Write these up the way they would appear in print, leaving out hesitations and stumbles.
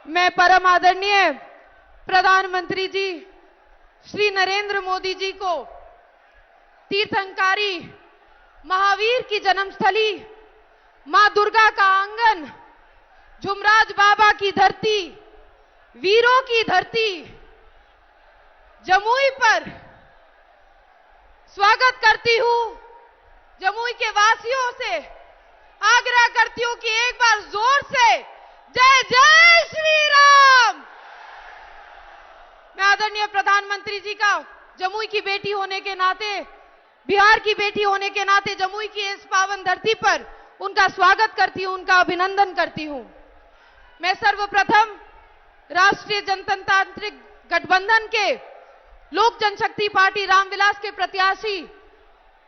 मैं परम आदरणीय प्रधानमंत्री जी श्री नरेंद्र मोदी जी को तीर्थंकारी महावीर की जन्मस्थली, मां दुर्गा का आंगन, झुमराज बाबा की धरती, वीरों की धरती जमुई पर स्वागत करती हूं। जमुई के वासियों से आग्रह करती हूं कि एक बार जोर से जय जय श्री राम। मैं आदरणीय प्रधानमंत्री जी का जमुई की बेटी होने के नाते, बिहार की बेटी होने के नाते जमुई की इस पावन धरती पर उनका स्वागत करती हूं, उनका अभिनंदन करती हूं। मैं सर्वप्रथम राष्ट्रीय जनतांत्रिक गठबंधन के लोक जनशक्ति पार्टी रामविलास के प्रत्याशी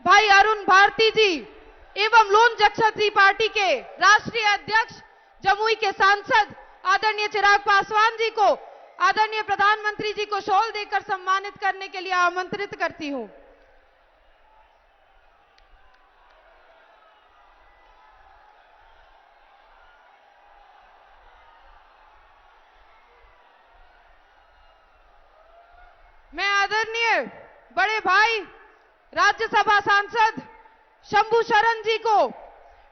भाई अरुण भारती जी एवं लोक जनशक्ति पार्टी के राष्ट्रीय अध्यक्ष जमुई के सांसद आदरणीय चिराग पासवान जी को आदरणीय प्रधानमंत्री जी को शॉल देकर सम्मानित करने के लिए आमंत्रित करती हूं। मैं आदरणीय बड़े भाई राज्यसभा सांसद शंभू शरण जी को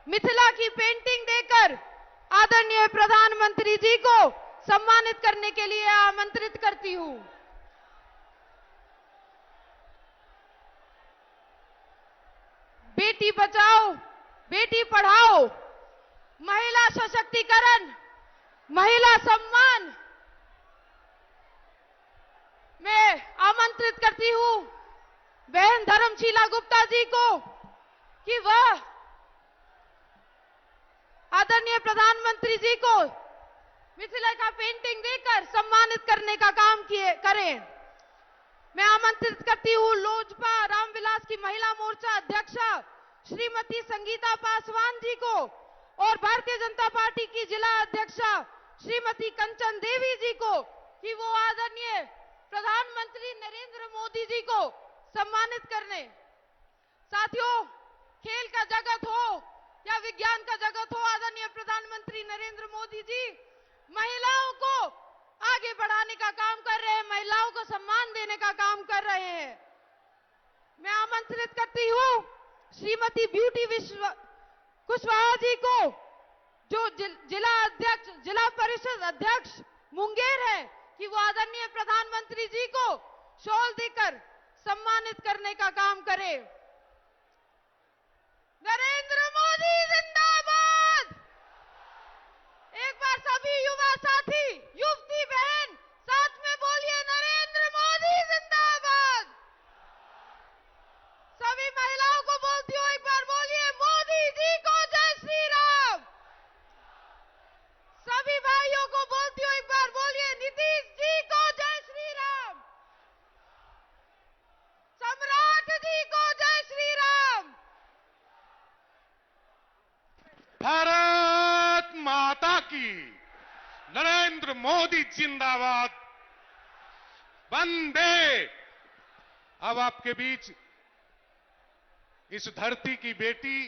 मिथिला की पेंटिंग देकर आदरणीय प्रधानमंत्री जी को सम्मानित करने के लिए आमंत्रित करती हूं। बेटी बचाओ, बेटी पढ़ाओ, महिला सशक्तिकरण, महिला सम्मान। मैं आमंत्रित करती हूं बहन धर्मशीला गुप्ता जी को कि वह आदरणीय प्रधानमंत्री जी को मिथिला का पेंटिंग देकर सम्मानित करने का काम करें। मैं आमंत्रित करती हूं लोजपा रामविलास की महिला मोर्चा अध्यक्षा श्रीमती संगीता पासवान जी को और भारतीय जनता पार्टी की जिला अध्यक्षा श्रीमती कंचन देवी जी को कि वो आदरणीय प्रधानमंत्री नरेंद्र मोदी जी को सम्मानित करने। साथियों, खेल का जगत हो या विज्ञान का जगत हो, आदरणीय प्रधानमंत्री नरेंद्र मोदी जी महिलाओं को आगे बढ़ाने का काम कर रहे हैं, महिलाओं को सम्मान देने का काम कर रहे हैं। मैं आमंत्रित करती हूं श्रीमती ब्यूटी कुशवाहा जी को, जो जिला परिषद अध्यक्ष मुंगेर है, कि वो आदरणीय प्रधानमंत्री जी को शॉल देकर सम्मानित करने का काम करे। नरेंद्र मोदी जिंदाबाद। एक बार सभी युवा साथी, युवती बहन साथ में बोलिए नरेंद्र मोदी जिंदाबाद। सभी महिलाओं को बोलती हूँ, एक बार बोलिए मोदी जी को जय श्री राम। सभी भाइयों को बोलती हूँ, एक बार बोलिए नीतीश जी को जय श्री राम, सम्राट जी को जय श्री राम। भारत माता की, नरेंद्र मोदी जिंदाबाद, वंदे। अब आपके बीच इस धरती की बेटी,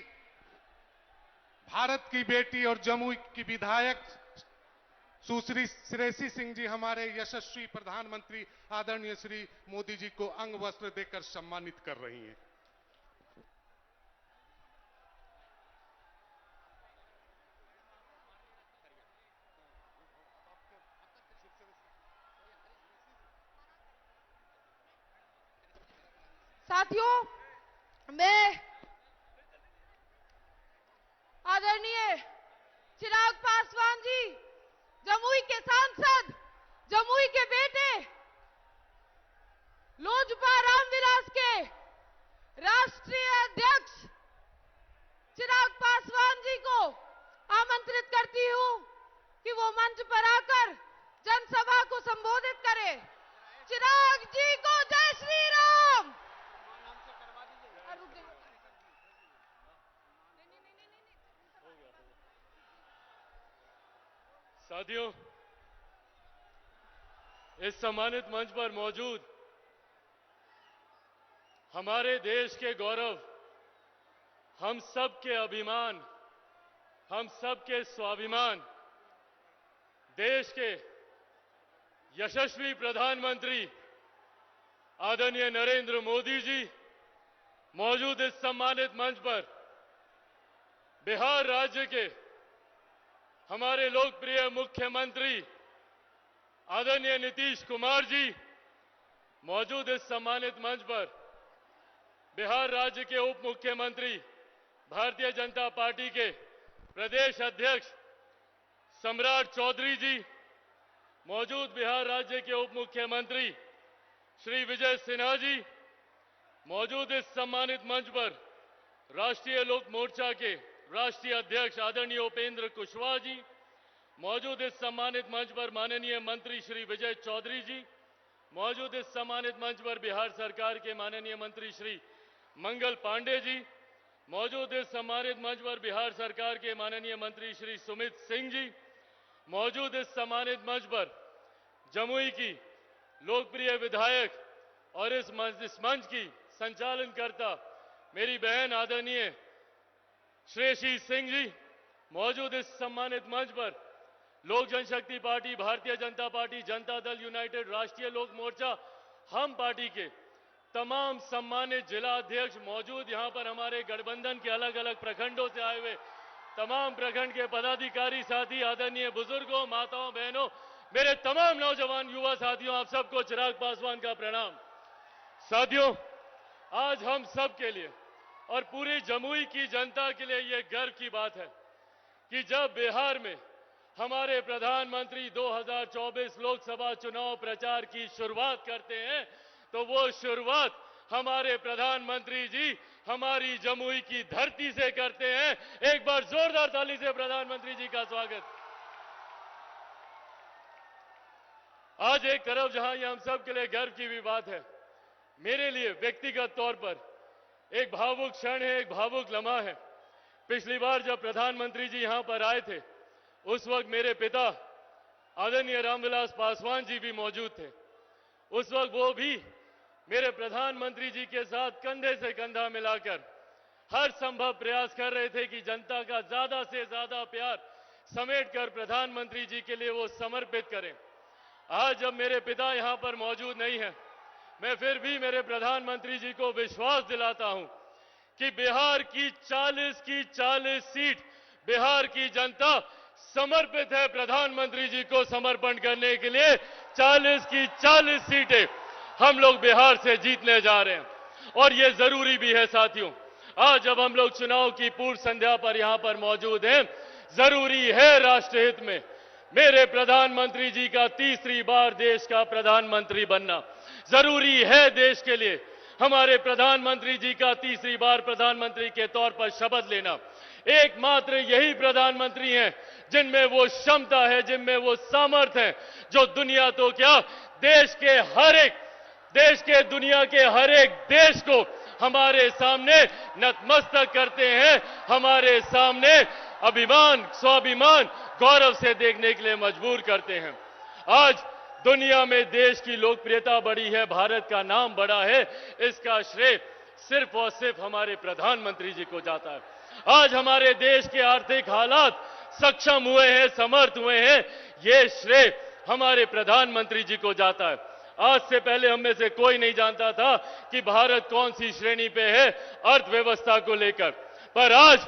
भारत की बेटी और जमुई की विधायक सुश्री श्रेयसी सिंह जी हमारे यशस्वी प्रधानमंत्री आदरणीय श्री मोदी जी को अंग वस्त्र देकर सम्मानित कर रही हैं। साथियों, मैं आदरणीय चिराग पासवान जी, जमुई के सांसद, जमुई के बेटे, लोजपा रामविलास के राष्ट्रीय अध्यक्ष चिराग पासवान जी को आमंत्रित करती हूं कि वो मंच पर आकर जनसभा को संबोधित करें। चिराग जी को जय श्री राम। साथियों, इस सम्मानित मंच पर मौजूद हमारे देश के गौरव, हम सब के अभिमान, हम सब के स्वाभिमान देश के यशस्वी प्रधानमंत्री आदरणीय नरेंद्र मोदी जी मौजूद इस सम्मानित मंच पर बिहार राज्य के हमारे लोकप्रिय मुख्यमंत्री आदरणीय नीतीश कुमार जी मौजूद इस सम्मानित मंच पर बिहार राज्य के उप मुख्यमंत्री भारतीय जनता पार्टी के प्रदेश अध्यक्ष सम्राट चौधरी जी मौजूद बिहार राज्य के उप मुख्यमंत्री श्री विजय सिन्हा जी मौजूद इस सम्मानित मंच पर राष्ट्रीय लोक मोर्चा के राष्ट्रीय अध्यक्ष आदरणीय उपेंद्र कुशवाहा जी मौजूद इस सम्मानित मंच पर माननीय मंत्री श्री विजय चौधरी जी मौजूद इस सम्मानित मंच पर बिहार सरकार के माननीय मंत्री श्री मंगल पांडे जी मौजूद इस सम्मानित मंच पर बिहार सरकार के माननीय मंत्री श्री सुमित सिंह जी मौजूद इस सम्मानित मंच पर जमुई की लोकप्रिय विधायक और इस मंच की संचालनकर्ता मेरी बहन आदरणीय श्रेयसी सिंह जी मौजूद इस सम्मानित मंच पर लोक जनशक्ति party Bharatiya Janata party Janata Dal United राष्ट्रीय लोक मोर्चा हम पार्टी के तमाम सम्मानित जिला अध्यक्ष मौजूद यहां पर हमारे गठबंधन के अलग अलग प्रखंडों से आए हुए तमाम प्रखंड के पदाधिकारी साथी आदरणीय बुजुर्गों माताओं बहनों मेरे तमाम नौजवान युवा साथियों आप सबको चिराग पासवान का प्रणाम। साथियों आज हम सब के लिए और पूरी जमुई की जनता के लिए यह गर्व की बात है कि जब बिहार में हमारे प्रधानमंत्री 2024 लोकसभा चुनाव प्रचार की शुरुआत करते हैं तो वो शुरुआत हमारे प्रधानमंत्री जी हमारी जमुई की धरती से करते हैं। एक बार जोरदार ताली से प्रधानमंत्री जी का स्वागत। आज एक तरफ जहां ये हम सब के लिए गर्व की भी बात है, मेरे लिए व्यक्तिगत तौर पर एक भावुक क्षण है, एक भावुक लम्हा है। पिछली बार जब प्रधानमंत्री जी यहां पर आए थे उस वक्त मेरे पिता आदरणीय रामविलास पासवान जी भी मौजूद थे। उस वक्त वो भी मेरे प्रधानमंत्री जी के साथ कंधे से कंधा मिलाकर हर संभव प्रयास कर रहे थे कि जनता का ज्यादा से ज्यादा प्यार समेटकर प्रधानमंत्री जी के लिए वो समर्पित करें। आज जब मेरे पिता यहां पर मौजूद नहीं है, मैं फिर भी मेरे प्रधानमंत्री जी को विश्वास दिलाता हूं कि बिहार की 40 सीट बिहार की जनता समर्पित है प्रधानमंत्री जी को समर्पण करने के लिए। 40 सीटें हम लोग बिहार से जीतने जा रहे हैं और ये जरूरी भी है साथियों। आज जब हम लोग चुनाव की पूर्व संध्या पर यहां पर मौजूद हैं, जरूरी है राष्ट्रहित में मेरे प्रधानमंत्री जी का तीसरी बार देश का प्रधानमंत्री बनना। जरूरी है देश के लिए हमारे प्रधानमंत्री जी का तीसरी बार प्रधानमंत्री के तौर पर शपथ लेना। एकमात्र यही प्रधानमंत्री हैं जिनमें वो क्षमता है, जिनमें वो सामर्थ्य है जो दुनिया तो क्या देश के दुनिया के हर एक देश को हमारे सामने नतमस्तक करते हैं, हमारे सामने अभिमान स्वाभिमान गौरव से देखने के लिए मजबूर करते हैं। आज दुनिया में देश की लोकप्रियता बढ़ी है, भारत का नाम बढ़ा है, इसका श्रेय सिर्फ और सिर्फ हमारे प्रधानमंत्री जी को जाता है। आज हमारे देश के आर्थिक हालात सक्षम हुए हैं, समर्थ हुए हैं, ये श्रेय हमारे प्रधानमंत्री जी को जाता है। आज से पहले हम में से कोई नहीं जानता था कि भारत कौन सी श्रेणी पे है अर्थव्यवस्था को लेकर, पर आज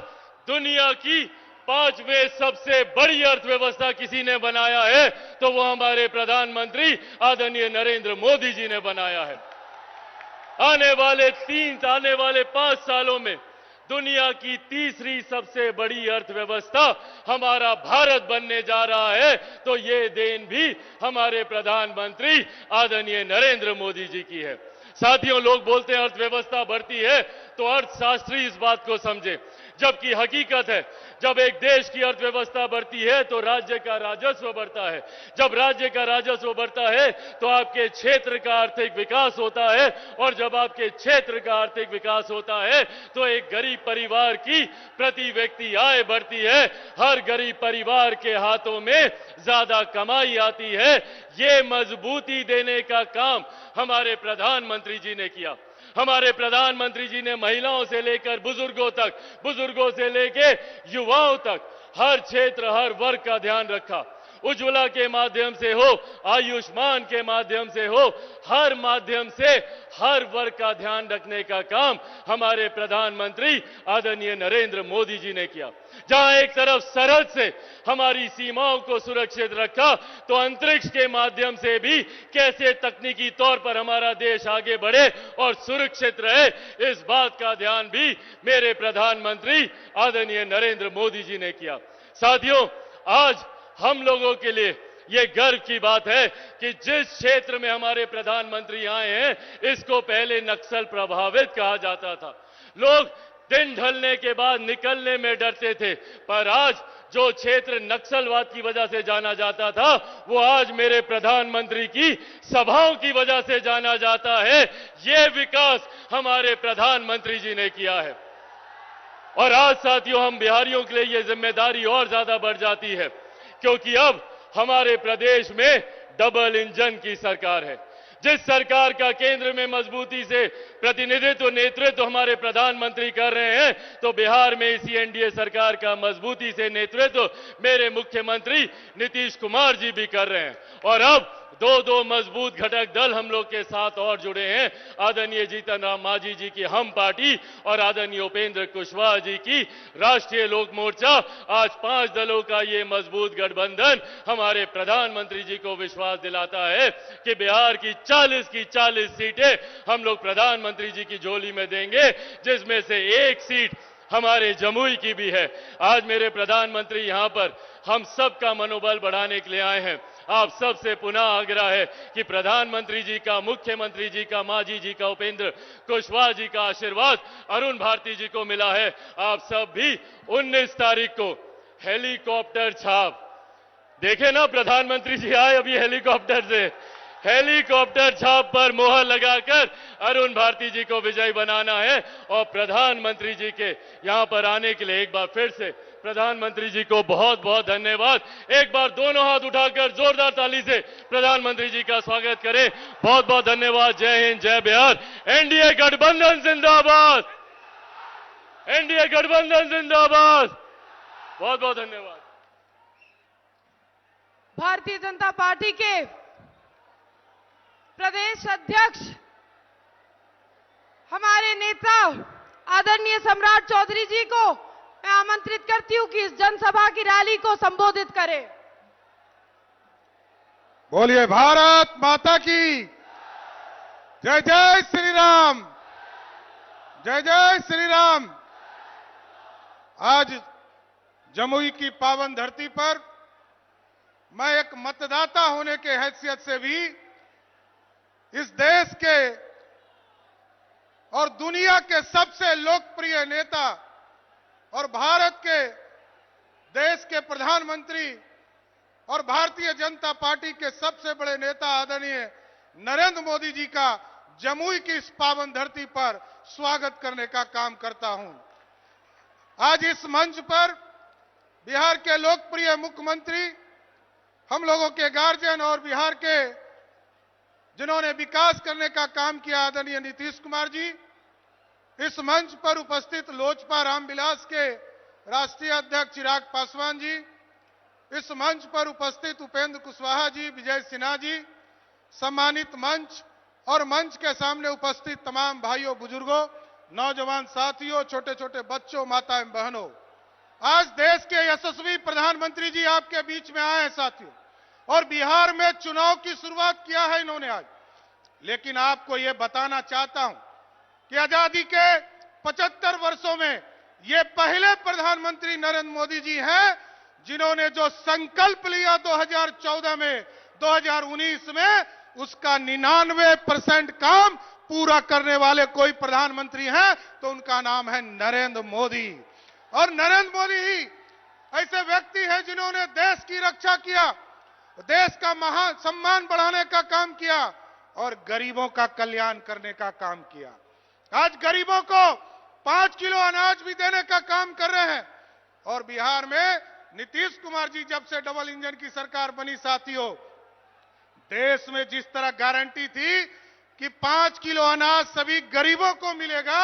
दुनिया की 5वें सबसे बड़ी अर्थव्यवस्था किसी ने बनाया है तो वो हमारे प्रधानमंत्री आदरणीय नरेंद्र मोदी जी ने बनाया है। आने वाले 5 सालों में दुनिया की तीसरी सबसे बड़ी अर्थव्यवस्था हमारा भारत बनने जा रहा है, तो ये देन भी हमारे प्रधानमंत्री आदरणीय नरेंद्र मोदी जी की है। साथियों, लोग बोलते हैं अर्थव्यवस्था बढ़ती है तो अर्थशास्त्री इस बात को समझे, जबकि हकीकत है जब एक देश की अर्थव्यवस्था बढ़ती है तो राज्य का राजस्व बढ़ता है। जब राज्य का राजस्व बढ़ता है तो आपके क्षेत्र का आर्थिक विकास होता है, और जब आपके क्षेत्र का आर्थिक विकास होता है तो एक गरीब परिवार की प्रति व्यक्ति आय बढ़ती है, हर गरीब परिवार के हाथों में ज्यादा कमाई आती है। ये मजबूती देने का काम हमारे प्रधानमंत्री जी ने किया। हमारे प्रधानमंत्री जी ने महिलाओं से लेकर बुजुर्गों तक, बुजुर्गों से लेकर युवाओं तक हर क्षेत्र हर वर्ग का ध्यान रखा। उज्ज्वला के माध्यम से हो, आयुष्मान के माध्यम से हो, हर माध्यम से हर वर्ग का ध्यान रखने का काम हमारे प्रधानमंत्री आदरणीय नरेंद्र मोदी जी ने किया। जहां एक तरफ सरहद से हमारी सीमाओं को सुरक्षित रखा, तो अंतरिक्ष के माध्यम से भी कैसे तकनीकी तौर पर हमारा देश आगे बढ़े और सुरक्षित रहे, इस बात का ध्यान भी मेरे प्रधानमंत्री आदरणीय नरेंद्र मोदी जी ने किया। साथियों, आज हम लोगों के लिए ये गर्व की बात है कि जिस क्षेत्र में हमारे प्रधानमंत्री आए हैं, इसको पहले नक्सल प्रभावित कहा जाता था। लोग दिन ढलने के बाद निकलने में डरते थे, पर आज जो क्षेत्र नक्सलवाद की वजह से जाना जाता था, वो आज मेरे प्रधानमंत्री की सभाओं की वजह से जाना जाता है। ये विकास हमारे प्रधानमंत्री जी ने किया है। और आज साथियों, हम बिहारियों के लिए ये जिम्मेदारी और ज्यादा बढ़ जाती है, क्योंकि अब हमारे प्रदेश में डबल इंजन की सरकार है। जिस सरकार का केंद्र में मजबूती से प्रतिनिधित्व नेतृत्व हमारे प्रधानमंत्री कर रहे हैं, तो बिहार में इसी एनडीए सरकार का मजबूती से नेतृत्व मेरे मुख्यमंत्री नीतीश कुमार जी भी कर रहे हैं। और अब दो मजबूत घटक दल हम लोग के साथ और जुड़े हैं। आदरणीय जीतन राम मांझी जी की हम पार्टी और आदरणीय उपेंद्र कुशवाहा जी की राष्ट्रीय लोक मोर्चा। आज 5 दलों का ये मजबूत गठबंधन हमारे प्रधानमंत्री जी को विश्वास दिलाता है कि बिहार की 40 सीटें हम लोग प्रधानमंत्री जी की झोली में देंगे, जिसमें से 1 सीट हमारे जमुई की भी है। आज मेरे प्रधानमंत्री यहां पर हम सबका मनोबल बढ़ाने के लिए आए हैं। आप सबसे पुनः आग्रह है कि प्रधानमंत्री जी का, मुख्यमंत्री जी का, मांझी जी का, उपेंद्र कुशवाहा जी का आशीर्वाद अरुण भारती जी को मिला है। आप सब भी 19 तारीख को हेलीकॉप्टर छाप देखे ना, प्रधानमंत्री जी आए अभी हेलीकॉप्टर से, हेलीकॉप्टर छाप पर मोहर लगाकर अरुण भारती जी को विजयी बनाना है। और प्रधानमंत्री जी के यहां पर आने के लिए एक बार फिर से प्रधानमंत्री जी को बहुत बहुत धन्यवाद। एक बार दोनों हाथ उठाकर जोरदार ताली से प्रधानमंत्री जी का स्वागत करें। बहुत बहुत धन्यवाद। जय हिंद, जय बिहार। एनडीए गठबंधन जिंदाबाद, एनडीए गठबंधन जिंदाबाद। बहुत बहुत धन्यवाद। भारतीय जनता पार्टी के प्रदेश अध्यक्ष हमारे नेता आदरणीय सम्राट चौधरी जी को मैं आमंत्रित करती हूं कि इस जनसभा की रैली को संबोधित करें। बोलिए भारत माता की जय। जय श्री राम, जय जय श्री राम। आज जमुई की पावन धरती पर मैं एक मतदाता होने के हैसियत से भी इस देश के और दुनिया के सबसे लोकप्रिय नेता और भारत के देश के प्रधानमंत्री और भारतीय जनता पार्टी के सबसे बड़े नेता आदरणीय नरेंद्र मोदी जी का जमुई की इस पावन धरती पर स्वागत करने का काम करता हूं। आज इस मंच पर बिहार के लोकप्रिय मुख्यमंत्री, हम लोगों के गार्जियन और बिहार के जिन्होंने विकास करने का काम किया, आदरणीय नीतीश कुमार जी, इस मंच पर उपस्थित लोजपा रामविलास के राष्ट्रीय अध्यक्ष चिराग पासवान जी, इस मंच पर उपस्थित उपेंद्र कुशवाहा जी, विजय सिन्हा जी, सम्मानित मंच और मंच के सामने उपस्थित तमाम भाइयों, बुजुर्गों, नौजवान साथियों, छोटे छोटे बच्चों, माताएं, बहनों, आज देश के यशस्वी प्रधानमंत्री जी आपके बीच में आए हैं साथियों। और बिहार में चुनाव की शुरुआत किया है इन्होंने आज। लेकिन आपको यह बताना चाहता हूं कि आजादी के 75 वर्षों में ये पहले प्रधानमंत्री नरेंद्र मोदी जी हैं जिन्होंने जो संकल्प लिया 2014 में, 2019 में, उसका 99% काम पूरा करने वाले कोई प्रधानमंत्री हैं तो उनका नाम है नरेंद्र मोदी। और नरेंद्र मोदी ही ऐसे व्यक्ति हैं जिन्होंने देश की रक्षा किया, देश का महान सम्मान बढ़ाने का काम किया और गरीबों का कल्याण करने का काम किया। आज गरीबों को 5 किलो अनाज भी देने का काम कर रहे हैं। और बिहार में नीतीश कुमार जी जब से डबल इंजन की सरकार बनी साथियों, देश में जिस तरह गारंटी थी कि 5 किलो अनाज सभी गरीबों को मिलेगा,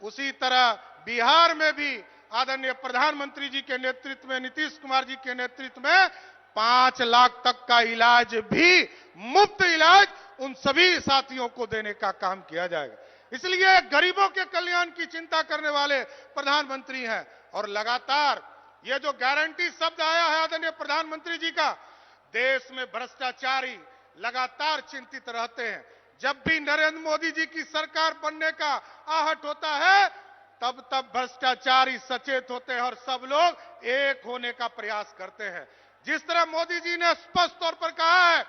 उसी तरह बिहार में भी आदरणीय प्रधानमंत्री जी के नेतृत्व में, नीतीश कुमार जी के नेतृत्व में 5 लाख तक का इलाज भी, मुफ्त इलाज उन सभी साथियों को देने का काम किया जाएगा। इसलिए गरीबों के कल्याण की चिंता करने वाले प्रधानमंत्री हैं। और लगातार ये जो गारंटी शब्द आया है आदरणीय प्रधानमंत्री जी का, देश में भ्रष्टाचारी लगातार चिंतित रहते हैं। जब भी नरेंद्र मोदी जी की सरकार बनने का आहट होता है, तब तब भ्रष्टाचारी सचेत होते हैं और सब लोग एक होने का प्रयास करते हैं। जिस तरह मोदी जी ने स्पष्ट तौर पर कहा है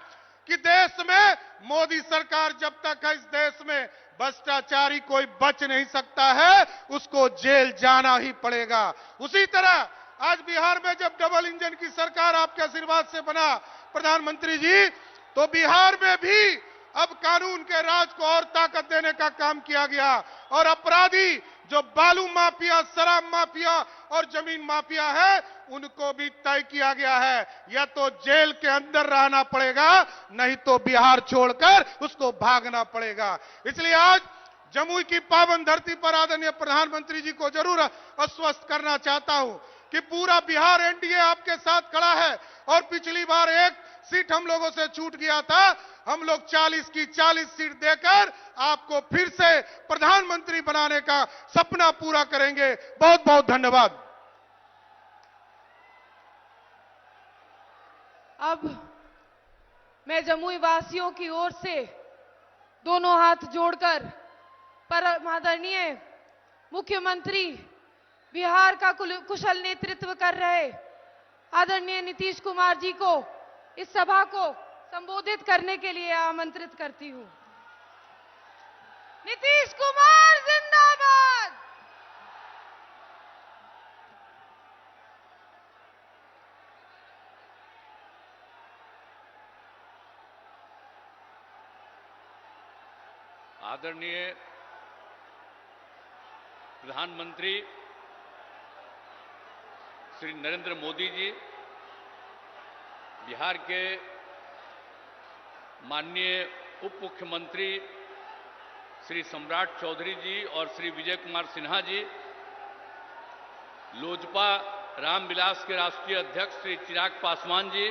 कि देश में मोदी सरकार जब तक है, इस देश में भ्रष्टाचारी कोई बच नहीं सकता है, उसको जेल जाना ही पड़ेगा। उसी तरह आज बिहार में जब डबल इंजन की सरकार आपके आशीर्वाद से बना प्रधानमंत्री जी, तो बिहार में भी अब कानून के राज को और ताकत देने का काम किया गया और अपराधी जो बालू माफिया, शराब माफिया और जमीन माफिया है, उनको भी तय किया गया है, या तो जेल के अंदर रहना पड़ेगा, नहीं तो बिहार छोड़कर उसको भागना पड़ेगा। इसलिए आज जमुई की पावन धरती पर आदरणीय प्रधानमंत्री जी को जरूर आश्वस्त करना चाहता हूं कि पूरा बिहार एनडीए आपके साथ खड़ा है। और पिछली बार एक सीट हम लोगों से छूट गया था, हम लोग 40 की 40 सीट देकर आपको फिर से प्रधानमंत्री बनाने का सपना पूरा करेंगे। बहुत बहुत धन्यवाद। अब मैं जमुई वासियों की ओर से दोनों हाथ जोड़कर परम आदरणीय मुख्यमंत्री, बिहार का कुशल नेतृत्व कर रहे आदरणीय नीतीश कुमार जी को इस सभा को संबोधित करने के लिए आमंत्रित करती हूं। नीतीश कुमार जिंदाबाद। आदरणीय प्रधानमंत्री श्री नरेंद्र मोदी जी, बिहार के माननीय उप मुख्यमंत्री श्री सम्राट चौधरी जी और श्री विजय कुमार सिन्हा जी, लोजपा रामविलास के राष्ट्रीय अध्यक्ष श्री चिराग पासवान जी,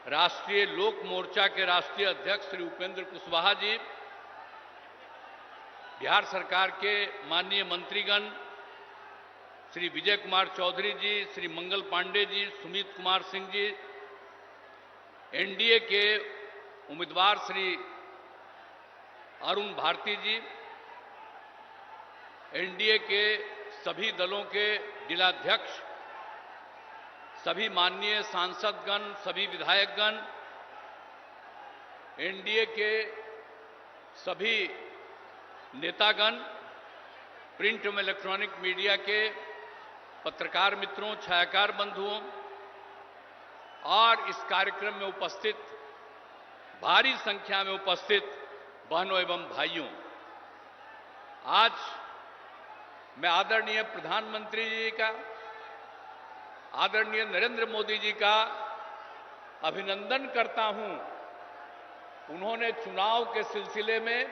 राष्ट्रीय लोक मोर्चा के राष्ट्रीय अध्यक्ष श्री उपेंद्र कुशवाहा जी, बिहार सरकार के माननीय मंत्रीगण श्री विजय कुमार चौधरी जी, श्री मंगल पांडे जी, सुमित कुमार सिंह जी, एनडीए के उम्मीदवार श्री अरुण भारती जी, एनडीए के सभी दलों के जिलाध्यक्ष, सभी माननीय सांसदगण, सभी विधायकगण, एनडीए के सभी नेतागण, प्रिंट एवं इलेक्ट्रॉनिक मीडिया के पत्रकार मित्रों, छायाकार बंधुओं और इस कार्यक्रम में उपस्थित भारी संख्या में उपस्थित बहनों एवं भाइयों, आज मैं आदरणीय प्रधानमंत्री जी का, आदरणीय नरेंद्र मोदी जी का अभिनंदन करता हूं। उन्होंने चुनाव के सिलसिले में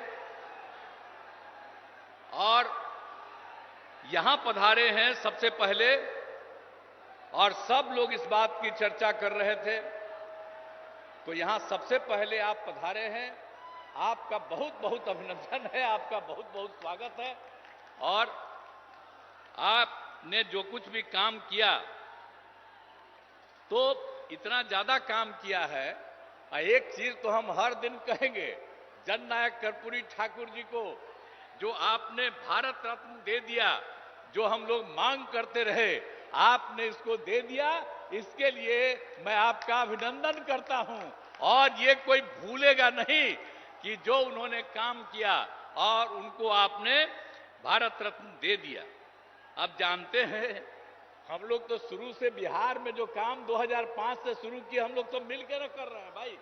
और यहां पधारे हैं सबसे पहले, और सब लोग इस बात की चर्चा कर रहे थे, तो यहां सबसे पहले आप पधारे हैं। आपका बहुत बहुत अभिनंदन है, आपका बहुत बहुत स्वागत है। और आपने जो कुछ भी काम किया, तो इतना ज्यादा काम किया है। एक चीज तो हम हर दिन कहेंगे, जननायक कर्पूरी ठाकुर जी को जो आपने भारत रत्न दे दिया, जो हम लोग मांग करते रहे, आपने इसको दे दिया। इसके लिए मैं आपका अभिनंदन करता हूं। और ये कोई भूलेगा नहीं कि जो उन्होंने काम किया और उनको आपने भारत रत्न दे दिया। अब जानते हैं, हम लोग तो शुरू से बिहार में जो काम 2005 से शुरू किए, हम लोग तो मिलकर कर रहे हैं भाई।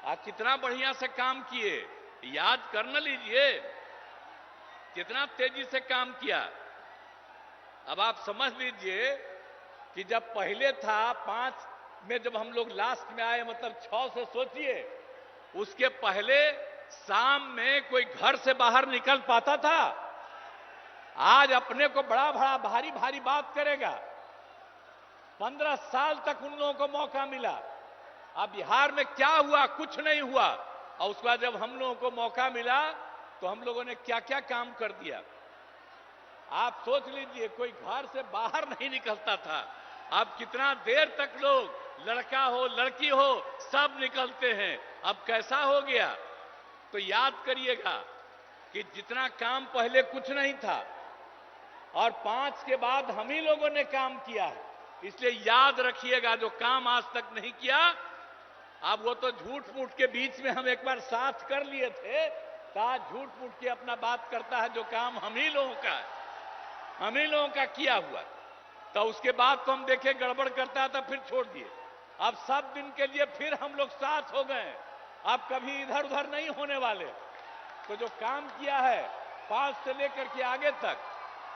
आप कितना बढ़िया से काम किए, याद कर न लीजिए कितना तेजी से काम किया। अब आप समझ लीजिए कि जब पहले था 5 में, जब हम लोग लास्ट में आए, मतलब 6 से सोचिए, उसके पहले शाम में कोई घर से बाहर निकल पाता था? आज अपने को बड़ा बड़ा भारी भारी बात करेगा। 15 साल तक उन लोगों को मौका मिला। अब बिहार में क्या हुआ? कुछ नहीं हुआ। और उसके बाद जब हम लोगों को मौका मिला तो हम लोगों ने क्या क्या काम कर दिया। आप सोच लीजिए, कोई घर से बाहर नहीं निकलता था। अब कितना देर तक लोग, लड़का हो लड़की हो, सब निकलते हैं। अब कैसा हो गया? तो याद करिएगा कि जितना काम पहले कुछ नहीं था और 5 के बाद हम ही लोगों ने काम किया है। इसलिए याद रखिएगा, जो काम आज तक नहीं किया, अब वो तो झूठ मूठ के बीच में हम एक बार साथ कर लिए थे, तो झूठ मूठ के अपना बात करता है। जो काम हम ही लोगों का है, हम ही लोगों का किया हुआ, तो उसके बाद तो हम देखे गड़बड़ करता था, फिर छोड़ दिए। अब सब दिन के लिए फिर हम लोग साथ हो गए। अब कभी इधर उधर नहीं होने वाले। तो जो काम किया है 5 से लेकर के आगे तक,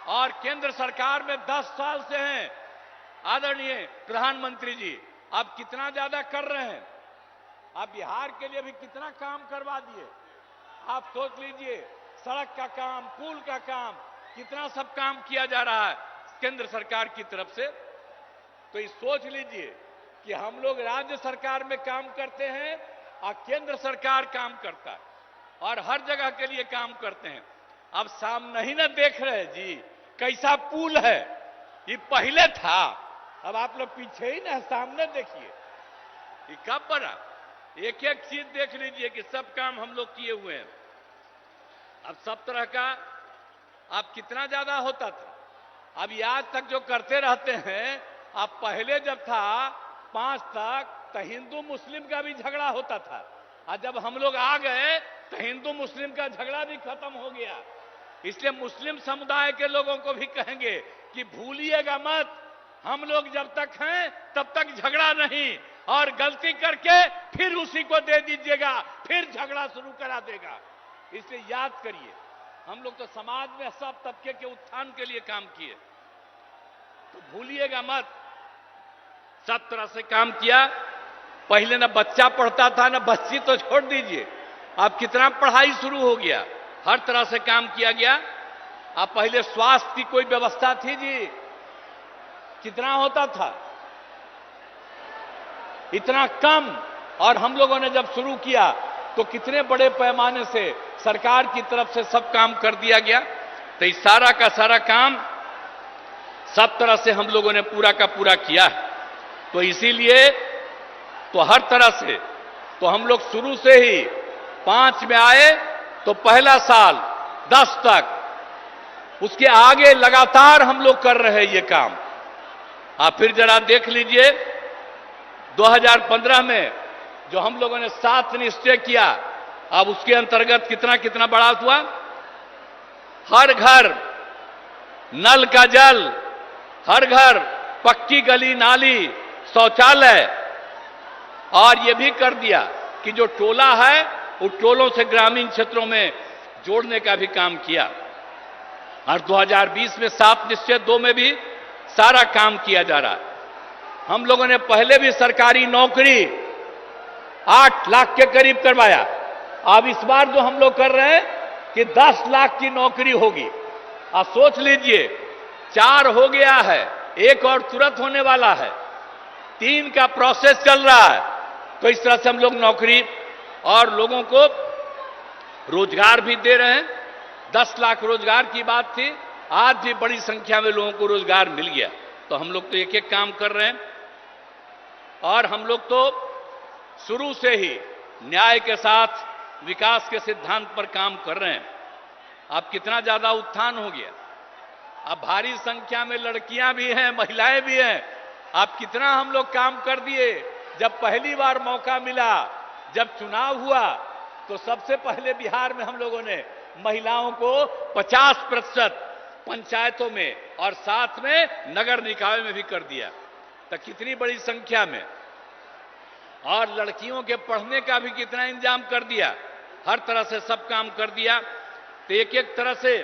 और केंद्र सरकार में 10 साल से हैं आदरणीय प्रधानमंत्री जी, अब कितना ज्यादा कर रहे हैं। आप बिहार के लिए भी कितना काम करवा दिए। आप सोच लीजिए, सड़क का काम, पुल का काम, कितना सब काम किया जा रहा है केंद्र सरकार की तरफ से। तो ये सोच लीजिए कि हम लोग राज्य सरकार में काम करते हैं और केंद्र सरकार काम करता है, और हर जगह के लिए काम करते हैं। अब सामने ही ना देख रहे जी कैसा पुल है। ये पहले था, अब आप लोग पीछे ही ना, सामने देखिए ये कब बना। एक एक चीज देख लीजिए कि सब काम हम लोग किए हुए हैं। अब सब तरह का अब कितना ज्यादा होता था। अब आज तक जो करते रहते हैं, अब पहले जब था 5 तक, तो हिंदू मुस्लिम का भी झगड़ा होता था, और जब हम लोग आ गए तो हिंदू मुस्लिम का झगड़ा भी खत्म हो गया। इसलिए मुस्लिम समुदाय के लोगों को भी कहेंगे कि भूलिएगा मत, हम लोग जब तक हैं तब तक झगड़ा नहीं, और गलती करके फिर उसी को दे दीजिएगा, फिर झगड़ा शुरू करा देगा। इसलिए याद करिए, हम लोग तो समाज में सब तबके के उत्थान के लिए काम किए, तो भूलिएगा मत। सब तरह से काम किया। पहले ना बच्चा पढ़ता था, ना बच्ची तो छोड़ दीजिए, अब कितना पढ़ाई शुरू हो गया। हर तरह से काम किया गया। अब पहले स्वास्थ्य की कोई व्यवस्था थी जी? कितना होता था? इतना कम। और हम लोगों ने जब शुरू किया तो कितने बड़े पैमाने से सरकार की तरफ से सब काम कर दिया गया। तो इस सारा का सारा काम सब तरह से हम लोगों ने पूरा का पूरा किया है। तो इसीलिए तो हर तरह से तो हम लोग शुरू से ही 5 में आए तो पहला साल 10 तक, उसके आगे लगातार हम लोग कर रहे हैं ये काम। आप फिर जरा देख लीजिए, 2015 में जो हम लोगों ने 7 निश्चय किया, अब उसके अंतर्गत कितना कितना बढ़ा हुआ। हर घर नल का जल, हर घर पक्की गली नाली शौचालय, और यह भी कर दिया कि जो टोला है उन टोलों से ग्रामीण क्षेत्रों में जोड़ने का भी काम किया। और 2020 में 7 निश्चय 2 में भी सारा काम किया जा रहा है। हम लोगों ने पहले भी सरकारी नौकरी 8 लाख के करीब करवाया। अब इस बार जो हम लोग कर रहे हैं कि 10 लाख की नौकरी होगी। आप सोच लीजिए, 4 हो गया है, 1 और तुरंत होने वाला है, 3 का प्रोसेस चल रहा है। तो इस तरह से हम लोग नौकरी और लोगों को रोजगार भी दे रहे हैं। 10 लाख रोजगार की बात थी, आज भी बड़ी संख्या में लोगों को रोजगार मिल गया। तो हम लोग तो एक एक काम कर रहे हैं, और हम लोग तो शुरू से ही न्याय के साथ विकास के सिद्धांत पर काम कर रहे हैं। अब कितना ज्यादा उत्थान हो गया। अब भारी संख्या में लड़कियां भी हैं, महिलाएं भी हैं। अब कितना हम लोग काम कर दिए। जब पहली बार मौका मिला, जब चुनाव हुआ, तो सबसे पहले बिहार में हम लोगों ने महिलाओं को 50% पंचायतों में और साथ में नगर निकाय में भी कर दिया। तो कितनी बड़ी संख्या में। और लड़कियों के पढ़ने का भी कितना इंतजाम कर दिया। हर तरह से सब काम कर दिया। तो एक एक तरह से।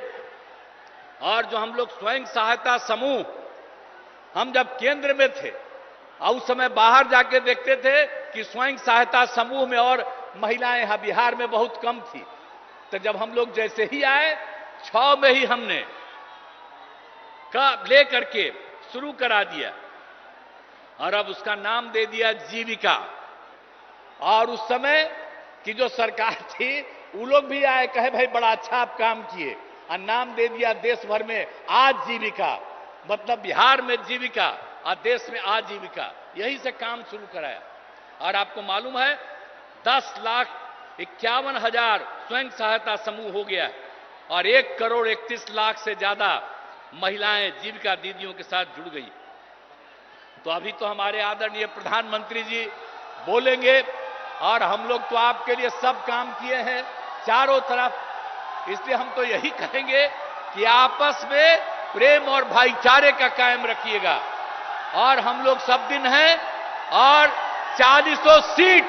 और जो हम लोग स्वयं सहायता समूह, हम जब केंद्र में थे और उस समय बाहर जाके देखते थे कि स्वयं सहायता समूह में और महिलाएं यहां बिहार में बहुत कम थी। तो जब हम लोग जैसे ही आए, 6 में ही हमने ले करके शुरू करा दिया। और अब उसका नाम दे दिया जीविका। और उस समय की जो सरकार थी वो लोग भी आए, कहे भाई बड़ा अच्छा आप काम किए, और नाम दे दिया देश भर में आजीविका, मतलब बिहार में जीविका और देश में आजीविका, यही से काम शुरू कराया। और आपको मालूम है 10,51,000 स्वयं सहायता समूह हो गया और 1,31,00,000 से ज्यादा महिलाएं जीविका दीदियों के साथ जुड़ गई। तो अभी तो हमारे आदरणीय प्रधानमंत्री जी बोलेंगे, और हम लोग तो आपके लिए सब काम किए हैं चारों तरफ, इसलिए हम तो यही कहेंगे कि आपस में प्रेम और भाईचारे का कायम रखिएगा। और हम लोग सब दिन हैं, और 40 सीट,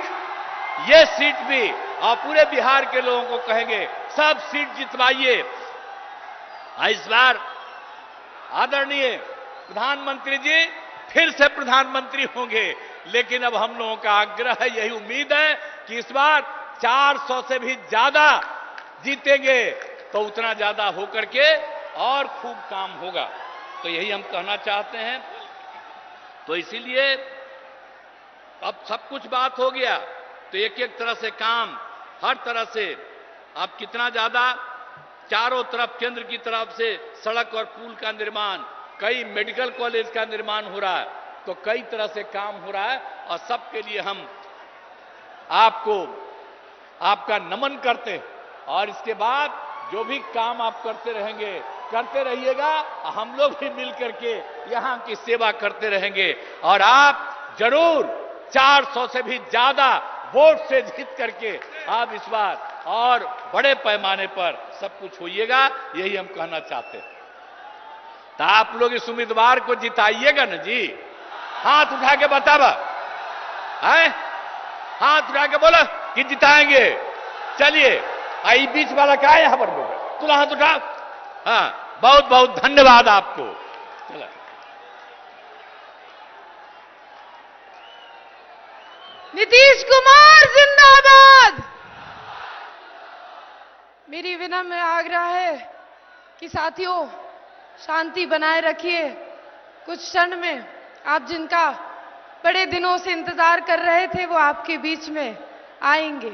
ये सीट भी और पूरे बिहार के लोगों को कहेंगे सब सीट जितवाइए। इस बार आदरणीय प्रधानमंत्री जी फिर से प्रधानमंत्री होंगे, लेकिन अब हम लोगों का आग्रह है, यही उम्मीद है कि इस बार 400 से भी ज्यादा जीतेंगे, तो उतना ज्यादा होकर के और खूब काम होगा। तो यही हम कहना चाहते हैं। तो इसीलिए अब सब कुछ बात हो गया, तो एक एक तरह से काम हर तरह से अब कितना ज्यादा चारों तरफ केंद्र की तरफ से सड़क और पुल का निर्माण, कई मेडिकल कॉलेज का निर्माण हो रहा है, तो कई तरह से काम हो रहा है। और सबके लिए हम आपको आपका नमन करते हैं। और इसके बाद जो भी काम आप करते रहेंगे, करते रहिएगा, हम लोग भी मिल करके यहां की सेवा करते रहेंगे। और आप जरूर 400 से भी ज्यादा वोट से जीत करके आप इस बार और बड़े पैमाने पर सब कुछ होइएगा, यही हम कहना चाहते हैं। तो आप लोग इस उम्मीदवार को जिताइएगा ना जी? हाथ उठा के बतावा है, हाथ उठा के बोला कि जिताएंगे। चलिए, आई बीच वाला क्या है यहां पर लोग, तुला हाथ उठा। हाँ, बहुत बहुत धन्यवाद आपको। चला नीतीश कुमार जिंदाबाद। मेरी विनम्र आग्रह है कि साथियों शांति बनाए रखिए। कुछ क्षण में आप जिनका बड़े दिनों से इंतजार कर रहे थे वो आपके बीच में आएंगे।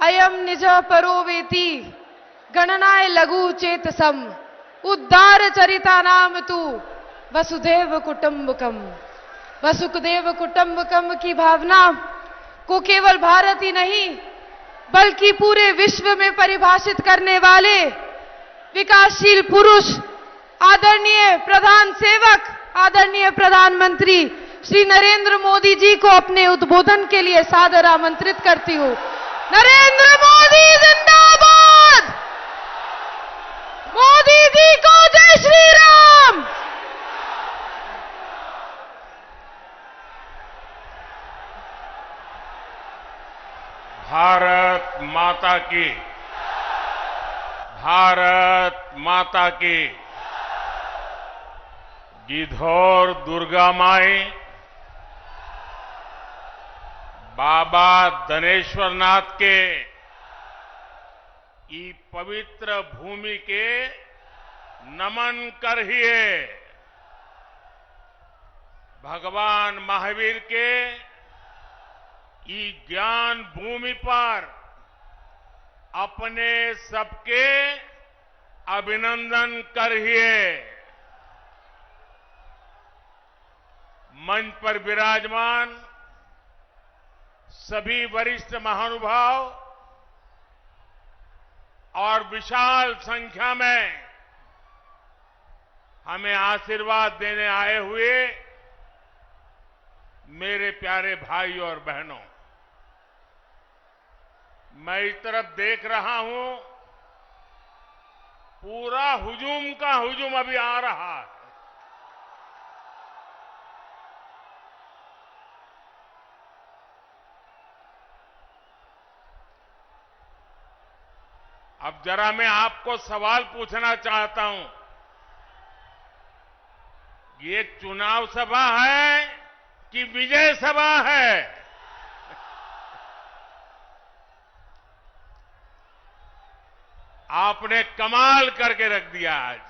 अयम निज परोवेति गणनाय लघु चेतसम उद्धार चरिता नाम तू वसुधैव कुटुंबकम। वसुदेव कुटुंबकम की भावना को केवल भारत ही नहीं बल्कि पूरे विश्व में परिभाषित करने वाले विकासशील पुरुष आदरणीय प्रधान सेवक आदरणीय प्रधानमंत्री श्री नरेंद्र मोदी जी को अपने उद्बोधन के लिए सादर आमंत्रित करती हूं। नरेंद्र मोदी जिंदाबाद। मोदी जी को जय श्री राम। भारत माता की, भारत माता की। गिद्धौर दुर्गा माई, बाबा धनेश्वर नाथ के ई पवित्र भूमि के नमन करिए। भगवान महावीर के ई ज्ञान भूमि पर अपने सबके अभिनंदन करिए। मंच पर विराजमान सभी वरिष्ठ महानुभाव और विशाल संख्या में हमें आशीर्वाद देने आए हुए मेरे प्यारे भाई और बहनों, मैं इस तरफ देख रहा हूं, पूरा हुजूम का हुजूम अभी आ रहा है। अब जरा मैं आपको सवाल पूछना चाहता हूं, ये चुनाव सभा है कि विजय सभा है? आपने कमाल करके रख दिया आज।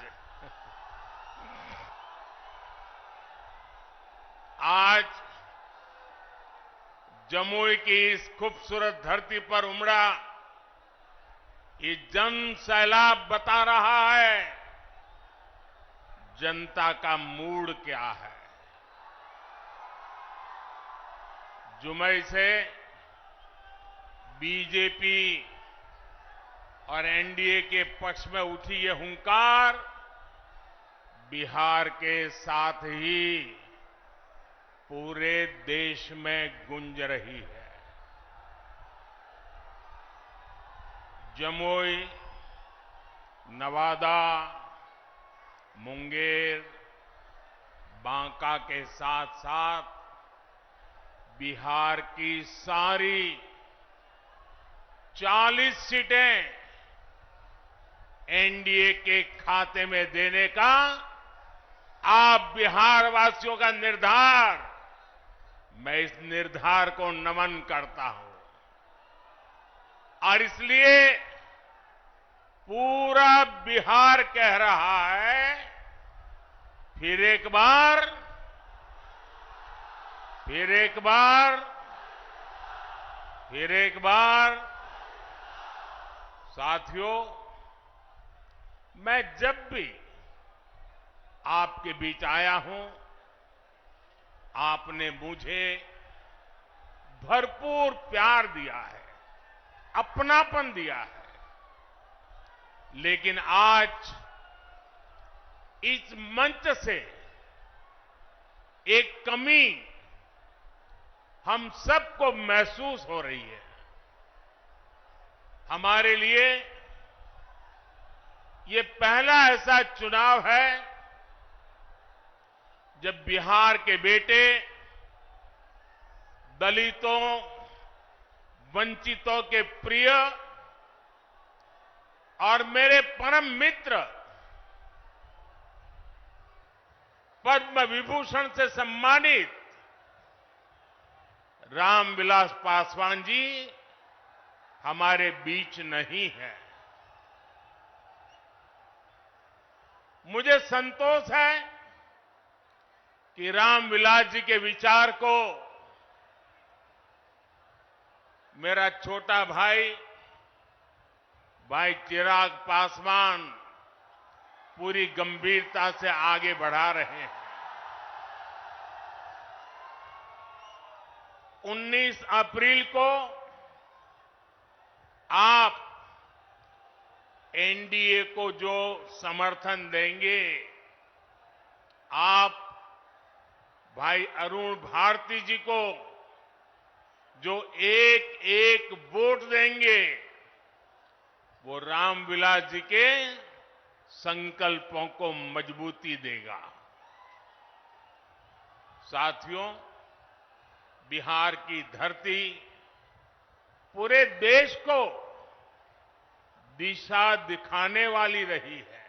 आज जमुई की इस खूबसूरत धरती पर उमड़ा ये जन सैलाब बता रहा है जनता का मूड क्या है। जुमई से बीजेपी और एनडीए के पक्ष में उठी ये हुंकार बिहार के साथ ही पूरे देश में गूंज रही है। जमुई, नवादा, मुंगेर, बांका के साथ साथ बिहार की सारी 40 सीटें एनडीए के खाते में देने का आप बिहार वासियों का निर्धार, मैं इस निर्धार को नमन करता हूं और इसलिए पूरा बिहार कह रहा है फिर एक बार, फिर एक बार, फिर एक बार। साथियों, मैं जब भी आपके बीच आया हूं, आपने मुझे भरपूर प्यार दिया है, अपनापन दिया है। लेकिन आज इस मंच से एक कमी हम सबको महसूस हो रही है। हमारे लिए ये पहला ऐसा चुनाव है जब बिहार के बेटे दलितों, वंचितों के प्रिय और मेरे परम मित्र पद्म विभूषण से सम्मानित रामविलास पासवान जी हमारे बीच नहीं है। मुझे संतोष है कि रामविलास जी के विचार को मेरा छोटा भाई चिराग पासवान पूरी गंभीरता से आगे बढ़ा रहे हैं। 19 अप्रैल को आप एनडीए को जो समर्थन देंगे, आप भाई अरुण भारती जी को जो एक एक वोट देंगे, वो रामविलास जी के संकल्पों को मजबूती देगा। साथियों, बिहार की धरती पूरे देश को दिशा दिखाने वाली रही है।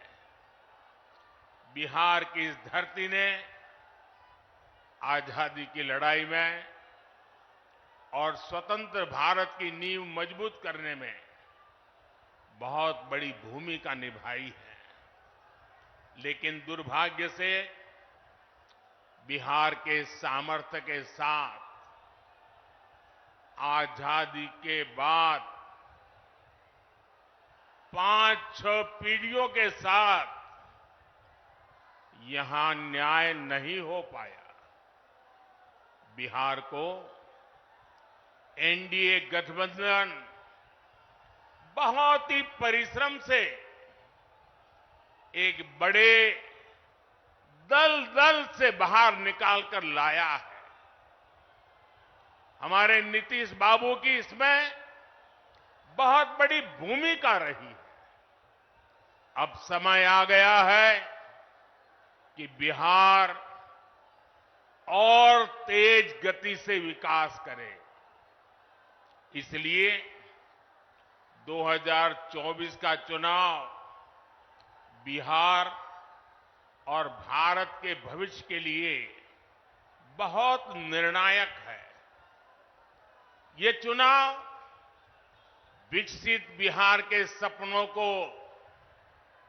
बिहार की इस धरती ने आजादी की लड़ाई में और स्वतंत्र भारत की नींव मजबूत करने में बहुत बड़ी भूमिका निभाई है। लेकिन दुर्भाग्य से बिहार के सामर्थ्य के साथ आजादी के बाद 5-6 पीढ़ियों के साथ यहां न्याय नहीं हो पाया। बिहार को एनडीए गठबंधन बहुत ही परिश्रम से एक बड़े दल से बाहर निकालकर लाया है। हमारे नीतीश बाबू की इसमें बहुत बड़ी भूमिका रही है। अब समय आ गया है कि बिहार और तेज गति से विकास करे। इसलिए 2024 का चुनाव बिहार और भारत के भविष्य के लिए बहुत निर्णायक है। ये चुनाव विकसित बिहार के सपनों को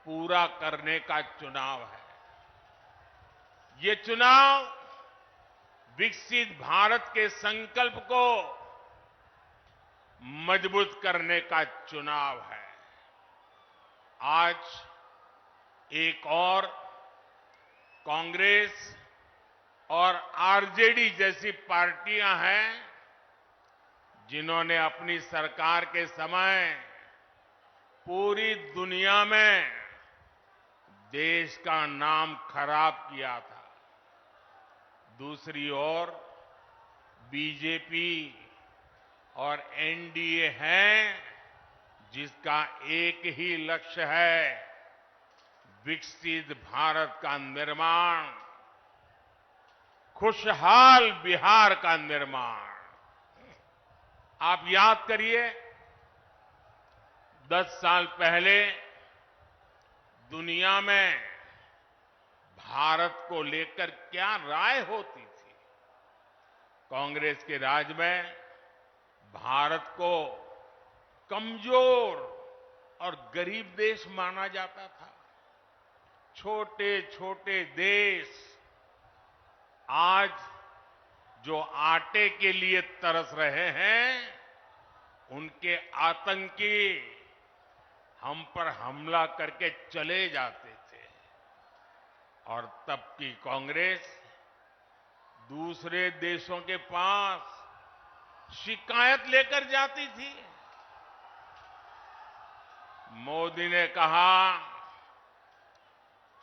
पूरा करने का चुनाव है। ये चुनाव विकसित भारत के संकल्प को मजबूत करने का चुनाव है। आज एक और कांग्रेस और आरजेडी जैसी पार्टियां हैं जिन्होंने अपनी सरकार के समय पूरी दुनिया में देश का नाम खराब किया था। दूसरी ओर बीजेपी और एनडीए है जिसका एक ही लक्ष्य है, विकसित भारत का निर्माण, खुशहाल बिहार का निर्माण। आप याद करिए 10 साल पहले दुनिया में भारत को लेकर क्या राय होती थी। कांग्रेस के राज में भारत को कमजोर और गरीब देश माना जाता था। छोटे छोटे देश आज जो आटे के लिए तरस रहे हैं, उनके आतंकी हम पर हमला करके चले जाते थे और तब की कांग्रेस दूसरे देशों के पास शिकायत लेकर जाती थी। मोदी ने कहा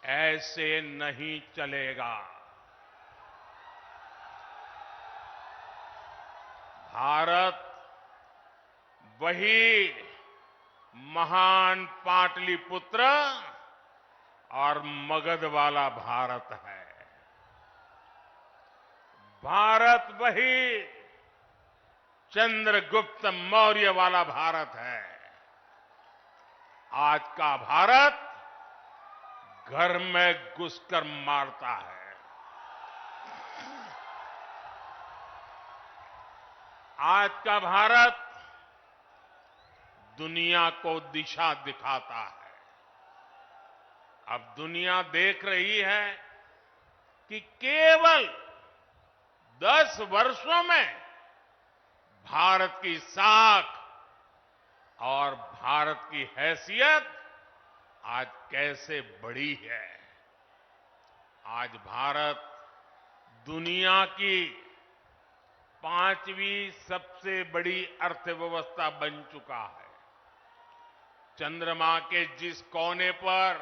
ऐसे नहीं चलेगा। भारत वही महान पाटलिपुत्र और मगध वाला भारत है। भारत वही चंद्रगुप्त मौर्य वाला भारत है। आज का भारत घर में घुसकर मारता है। आज का भारत दुनिया को दिशा दिखाता है। अब दुनिया देख रही है कि केवल 10 वर्षों में भारत की साख और भारत की हैसियत आज कैसे बढ़ी है। आज भारत दुनिया की 5वीं सबसे बड़ी अर्थव्यवस्था बन चुका है। चंद्रमा के जिस कोने पर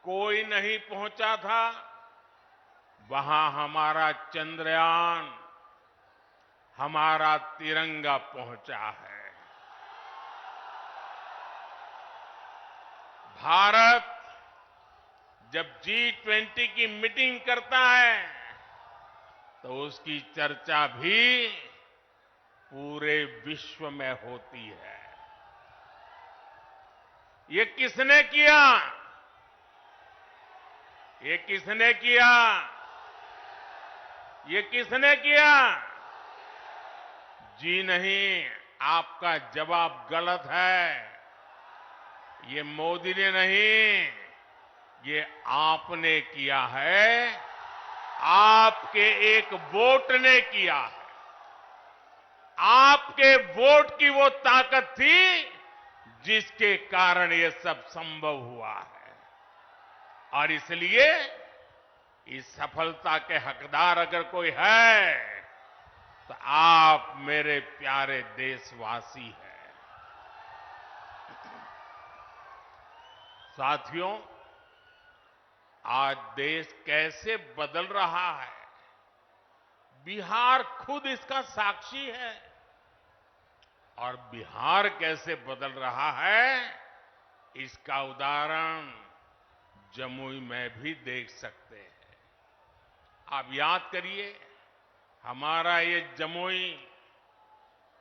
कोई नहीं पहुंचा था, वहां हमारा चंद्रयान, हमारा तिरंगा पहुंचा है। भारत जब G20 की मीटिंग करता है तो उसकी चर्चा भी पूरे विश्व में होती है। ये किसने किया? ये किसने किया? ये किसने किया? जी नहीं, आपका जवाब गलत है। ये मोदी ने नहीं, ये आपने किया है। आपके एक वोट ने किया है। आपके वोट की वो ताकत थी जिसके कारण ये सब संभव हुआ है। और इसलिए इस सफलता के हकदार अगर कोई है तो आप मेरे प्यारे देशवासी हैं। साथियों, आज देश कैसे बदल रहा है, बिहार खुद इसका साक्षी है। और बिहार कैसे बदल रहा है, इसका उदाहरण जमुई में भी देख सकते हैं। आप याद करिए, हमारा ये जमुई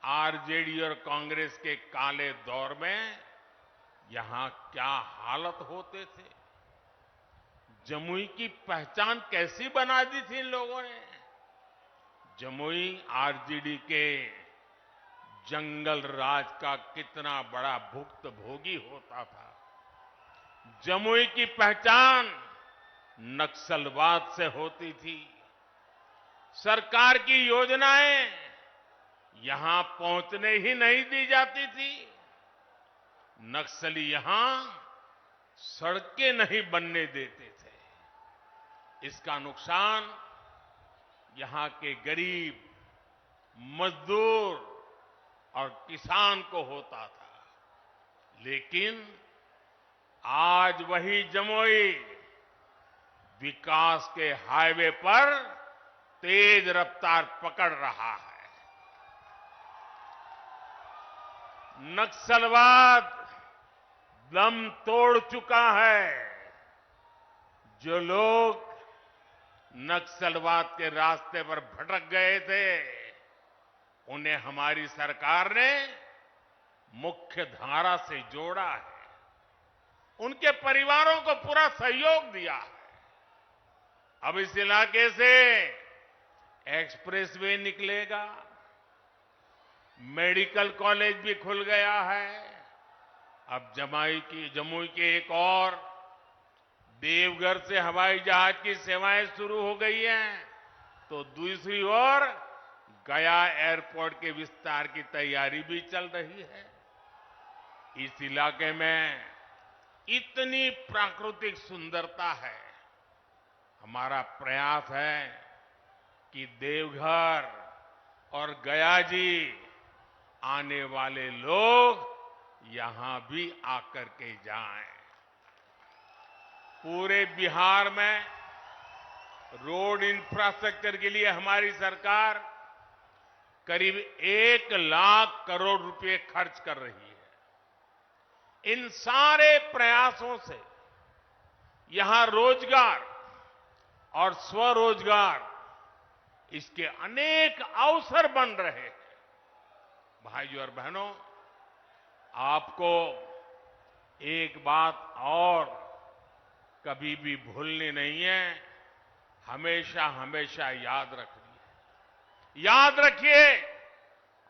आरजेडी और कांग्रेस के काले दौर में यहां क्या हालत होते थे। जमुई की पहचान कैसी बना दी थी इन लोगों ने। जमुई आरजेडी के जंगल राज का कितना बड़ा भुक्तभोगी होता था। जमुई की पहचान नक्सलवाद से होती थी। सरकार की योजनाएं यहां पहुंचने ही नहीं दी जाती थी। नक्सली यहां सड़कें नहीं बनने देते थे। इसका नुकसान यहां के गरीब, मजदूर और किसान को होता था। लेकिन आज वही जमुई विकास के हाईवे पर तेज रफ्तार पकड़ रहा है। नक्सलवाद दम तोड़ चुका है। जो लोग नक्सलवाद के रास्ते पर भटक गए थे, उन्हें हमारी सरकार ने मुख्य धारा से जोड़ा है। उनके परिवारों को पूरा सहयोग दिया है। अब इस इलाके से एक्सप्रेसवे निकलेगा, मेडिकल कॉलेज भी खुल गया है। अब जमुई के एक और देवघर से हवाई जहाज की सेवाएं शुरू हो गई हैं, तो दूसरी ओर गया एयरपोर्ट के विस्तार की तैयारी भी चल रही है। इस इलाके में इतनी प्राकृतिक सुंदरता है। हमारा प्रयास है कि देवघर और गया जी आने वाले लोग यहां भी आकर के जाएं। पूरे बिहार में रोड इंफ्रास्ट्रक्चर के लिए हमारी सरकार करीब 1 लाख करोड़ रुपए खर्च कर रही है। इन सारे प्रयासों से यहां रोजगार और स्वरोजगार, इसके अनेक अवसर बन रहे हैं। भाइयों और बहनों, आपको एक बात और कभी भी भूलनी नहीं है, हमेशा हमेशा याद रखनी है। याद रखिए,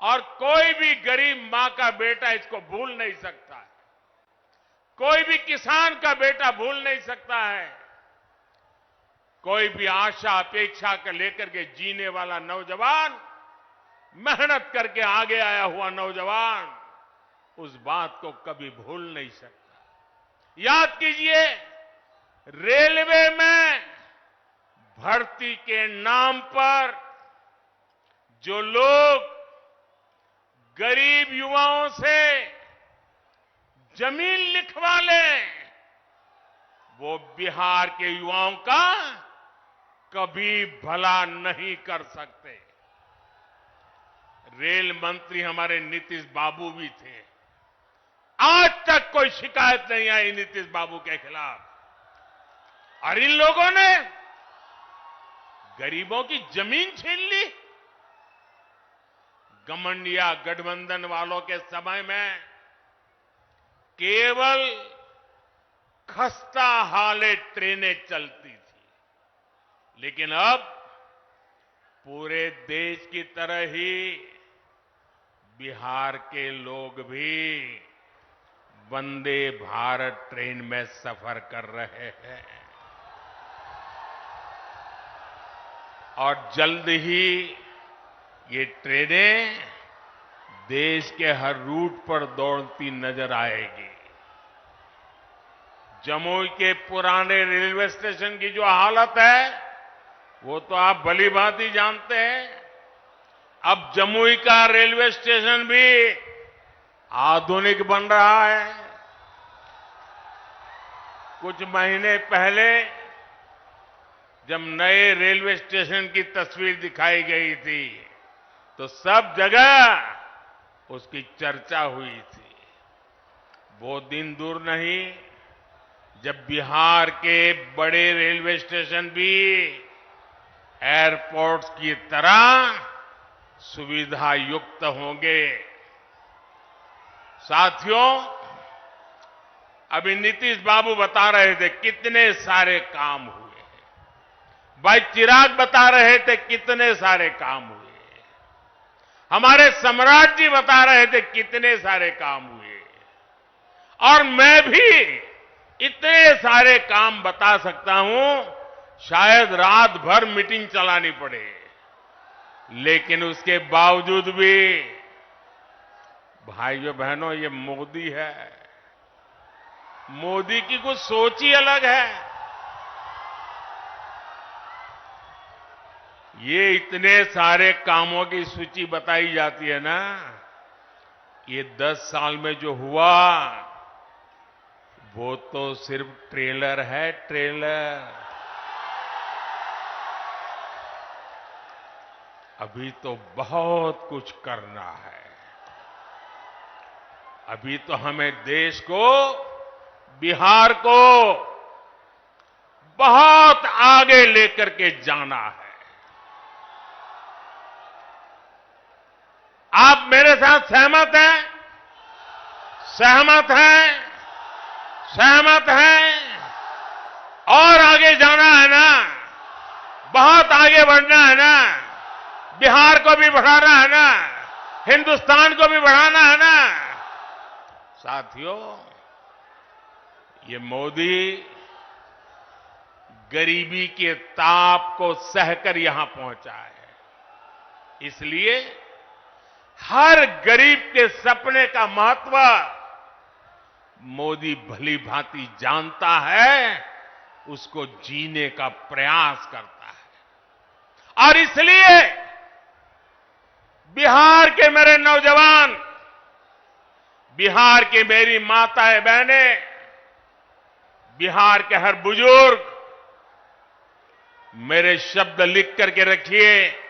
और कोई भी गरीब मां का बेटा इसको भूल नहीं सकता है। कोई भी किसान का बेटा भूल नहीं सकता है। कोई भी आशा अपेक्षा कर लेकर के जीने वाला नौजवान, मेहनत करके आगे आया हुआ नौजवान, उस बात को कभी भूल नहीं सकता। याद कीजिए, रेलवे में भर्ती के नाम पर जो लोग गरीब युवाओं से जमीन लिखवा लें, वो बिहार के युवाओं का कभी भला नहीं कर सकते। रेल मंत्री हमारे नीतीश बाबू भी थे। आज तक कोई शिकायत नहीं आई नीतीश बाबू के खिलाफ। और इन लोगों ने गरीबों की जमीन छीन ली। गठबंधन गठबंधन वालों के समय में केवल खस्ता हाले ट्रेनें चलती थी, लेकिन अब पूरे देश की तरह ही बिहार के लोग भी वंदे भारत ट्रेन में सफर कर रहे हैं। और जल्द ही ये ट्रेनें देश के हर रूट पर दौड़ती नजर आएगी। जमुई के पुराने रेलवे स्टेशन की जो हालत है, वो तो आप भली भांति जानते हैं। अब जमुई का रेलवे स्टेशन भी आधुनिक बन रहा है। कुछ महीने पहले जब नए रेलवे स्टेशन की तस्वीर दिखाई गई थी, तो सब जगह उसकी चर्चा हुई थी। वो दिन दूर नहीं जब बिहार के बड़े रेलवे स्टेशन भी एयरपोर्ट्स की तरह सुविधा युक्त होंगे। साथियों, अभी नीतीश बाबू बता रहे थे कितने सारे काम हुए हैं। भाई चिराग बता रहे थे कितने सारे काम हुए। हमारे सम्राट जी बता रहे थे कितने सारे काम हुए। और मैं भी इतने सारे काम बता सकता हूं, शायद रात भर मीटिंग चलानी पड़े। लेकिन उसके बावजूद भी भाइयों बहनों ये मोदी है। मोदी की कुछ सोच ही अलग है। ये इतने सारे कामों की सूची बताई जाती है ना, ये 10 साल में जो हुआ वो तो सिर्फ ट्रेलर है, ट्रेलर। अभी तो बहुत कुछ करना है। अभी तो हमें देश को, बिहार को बहुत आगे लेकर के जाना है। आप मेरे साथ सहमत हैं? सहमत हैं? सहमत हैं? और आगे जाना है ना, बहुत आगे बढ़ना है ना, बिहार को भी बढ़ाना है ना, हिंदुस्तान को भी बढ़ाना है ना। साथियों, ये मोदी गरीबी के ताप को सहकर यहां पहुंचा है। इसलिए हर गरीब के सपने का महत्व मोदी भली भांति जानता है, उसको जीने का प्रयास करता है। और इसलिए बिहार के मेरे नौजवान, बिहार की मेरी माताएं बहनें, बिहार के हर बुजुर्ग मेरे शब्द लिख करके रखिए।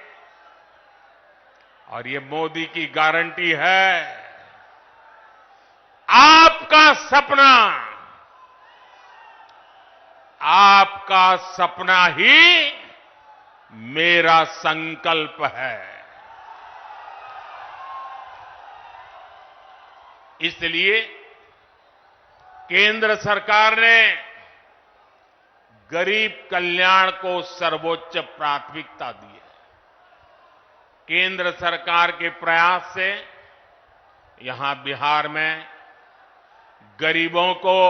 और ये मोदी की गारंटी है, आपका सपना, आपका सपना ही मेरा संकल्प है। इसलिए केंद्र सरकार ने गरीब कल्याण को सर्वोच्च प्राथमिकता दी है। केंद्र सरकार के प्रयास से यहां बिहार में गरीबों को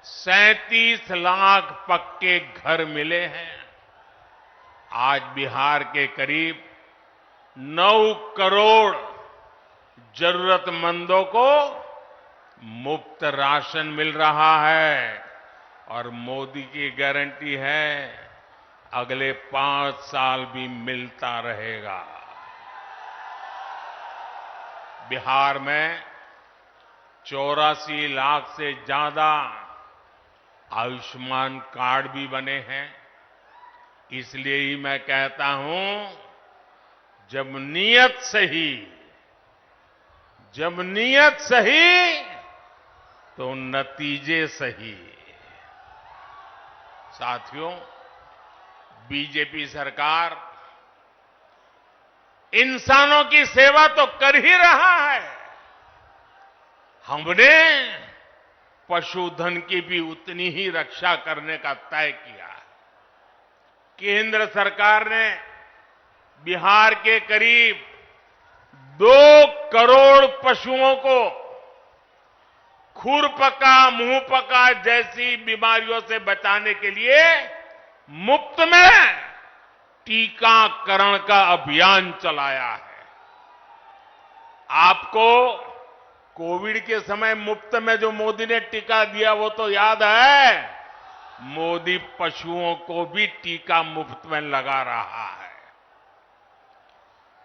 37 लाख पक्के घर मिले हैं। आज बिहार के करीब 9 करोड़ जरूरतमंदों को मुफ्त राशन मिल रहा है। और मोदी की गारंटी है, अगले 5 साल भी मिलता रहेगा। बिहार में 84 लाख से ज्यादा आयुष्मान कार्ड भी बने हैं। इसलिए ही मैं कहता हूं, जब नीयत सही, जब नीयत सही तो नतीजे सही। साथियों, बीजेपी सरकार इंसानों की सेवा तो कर ही रहा है। हमने पशुधन की भी उतनी ही रक्षा करने का तय किया है। केंद्र सरकार ने बिहार के करीब 2 करोड़ पशुओं को खुरपका, मुंहपका जैसी बीमारियों से बचाने के लिए मुफ्त में टीकाकरण का अभियान चलाया है। आपको कोविड के समय मुफ्त में जो मोदी ने टीका दिया वो तो याद है। मोदी पशुओं को भी टीका मुफ्त में लगा रहा है।